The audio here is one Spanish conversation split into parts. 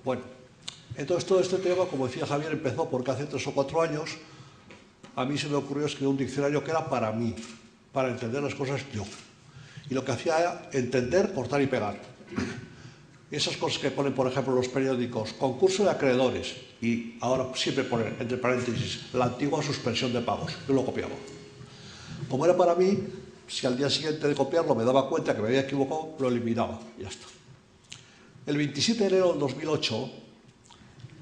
Bueno, entonces todo este tema, como decía Javier, empezó porque hace 3 o 4 años a mí se me ocurrió escribir un diccionario que era para mí, para entender las cosas yo. Y lo que hacía era entender, cortar y pegar. Esas cosas que ponen, por ejemplo, los periódicos, concurso de acreedores, y ahora siempre ponen, entre paréntesis, la antigua suspensión de pagos. Yo lo copiaba. Como era para mí, si al día siguiente de copiarlo me daba cuenta que me había equivocado, lo eliminaba. Y ya está. El 27 de enero del 2008,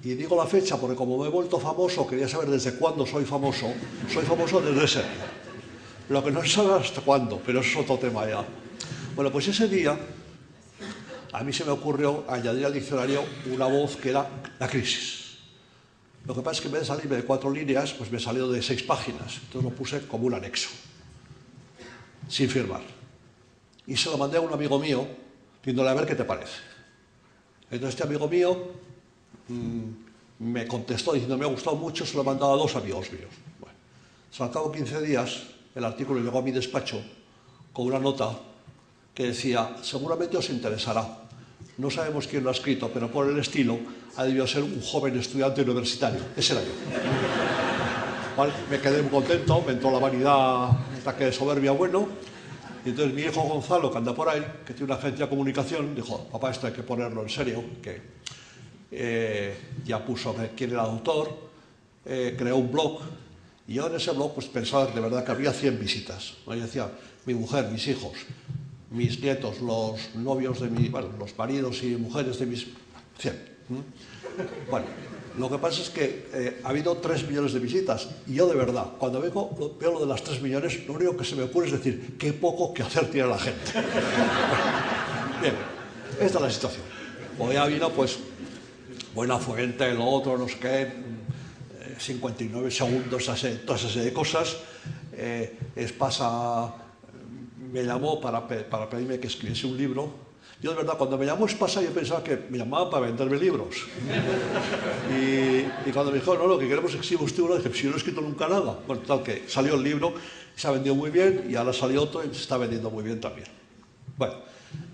y digo la fecha porque como me he vuelto famoso, quería saber desde cuándo soy famoso desde ese día. Lo que no se sabe hasta cuándo, pero eso es otro tema ya. Bueno, pues ese día a mí se me ocurrió añadir al diccionario una voz que era la crisis. Lo que pasa es que en vez de salirme de 4 líneas, pues me salió de 6 páginas. Entonces lo puse como un anexo, sin firmar. Y se lo mandé a un amigo mío, diciéndole a ver qué te parece. Entonces este amigo mío me contestó diciendo me ha gustado mucho, se lo he mandado a 2 amigos míos. Bueno, al cabo de 15 días el artículo llegó a mi despacho con una nota que decía, seguramente os interesará. No sabemos quién lo ha escrito, pero por el estilo ha debido ser un joven estudiante universitario. Ese era yo. ¿Vale? Me quedé muy contento, me entró la vanidad, ataque de soberbia bueno. Y entonces mi hijo Gonzalo, que anda por ahí, que tiene una agencia de comunicación, dijo, papá, esto hay que ponerlo en serio, que ya puso quién era el autor, creó un blog, y yo en ese blog pues pensaba de verdad que había 100 visitas. Yo decía, mi mujer, mis hijos, mis nietos, los novios de los maridos y mujeres de mis... 100. Bueno, lo que pasa es que ha habido 3 millones de visitas, y yo de verdad, cuando veo lo de las 3 millones, lo único que se me ocurre es decir, qué poco que hacer tiene la gente. Bien, esta es la situación. Hoy ha habido, pues, buena fuente, lo otro, no sé qué, 59 segundos, toda esa serie de cosas. Espasa me llamó para pedirme que escribiese un libro. Yo de verdad, cuando me llamó Espasa, yo pensaba que me llamaba para venderme libros. Y cuando me dijo, no, lo que queremos es que escriba usted uno, dije, si yo no he escrito nunca nada. Bueno, tal que salió el libro, se ha vendido muy bien, y ahora salió otro y se está vendiendo muy bien también. Bueno,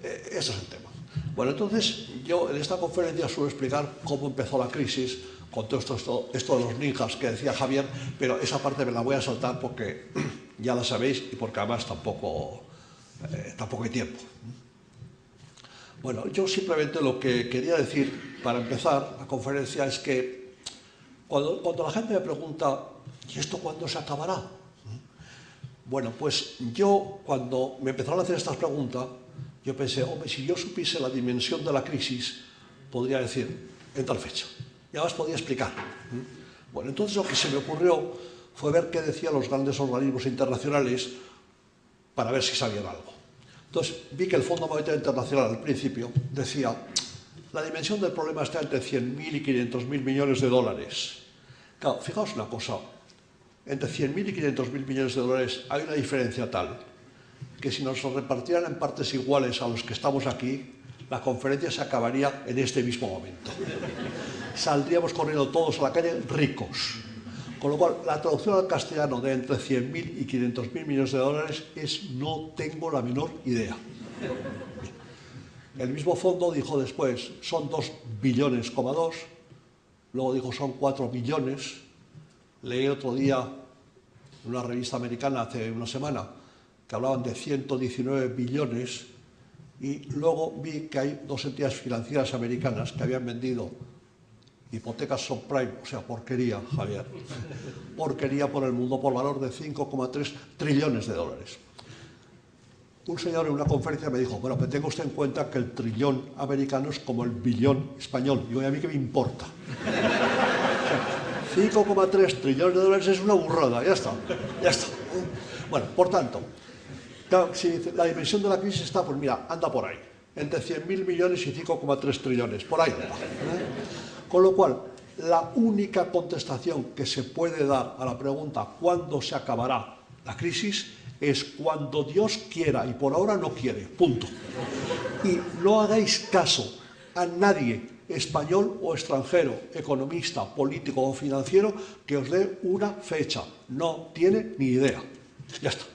ese es el tema. Bueno, entonces, yo en esta conferencia suelo explicar cómo empezó la crisis, con todo esto de los ninjas que decía Javier, pero esa parte me la voy a saltar porque ya la sabéis y porque además tampoco hay tiempo. Bueno, yo simplemente lo que quería decir para empezar la conferencia es que cuando la gente me pregunta, ¿y esto cuándo se acabará? Bueno, pues yo cuando me empezaron a hacer estas preguntas, yo pensé, hombre, si yo supiese la dimensión de la crisis, podría decir, en tal fecha. Y además podía explicar. Bueno, entonces lo que se me ocurrió fue ver qué decían los grandes organismos internacionales para ver si sabían algo. Entonces vi que el Fondo Monetario Internacional al principio decía, la dimensión del problema está entre 100.000 y 500.000 millones de dólares. Claro, fijaos una cosa, entre 100.000 y 500.000 millones de dólares hay una diferencia tal que si nos lo repartieran en partes iguales a los que estamos aquí, la conferencia se acabaría en este mismo momento. Saldríamos corriendo todos a la calle ricos. Con lo cual, la traducción al castellano de entre 100.000 y 500.000 millones de dólares es no tengo la menor idea. El mismo fondo dijo después, son 2,2 billones, luego dijo son 4 billones. Leí otro día en una revista americana hace una semana que hablaban de 119 billones y luego vi que hay 2 entidades financieras americanas que habían vendido hipotecas subprime, o sea, porquería, Javier, porquería por el mundo por valor de 5,3 trillones de dólares. Un señor en una conferencia me dijo, bueno, pero tenga usted en cuenta que el trillón americano es como el billón español. Y a mí qué me importa. O sea, 5,3 trillones de dólares es una burrada, ya está, ya está. Bueno, por tanto, si la dimensión de la crisis está, pues mira, anda por ahí, entre 100.000 millones y 5,3 trillones, por ahí anda. Con lo cual, la única contestación que se puede dar a la pregunta ¿cuándo se acabará la crisis? Es cuando Dios quiera, y por ahora no quiere, punto. Y no hagáis caso a nadie, español o extranjero, economista, político o financiero, que os dé una fecha. No tiene ni idea. Ya está.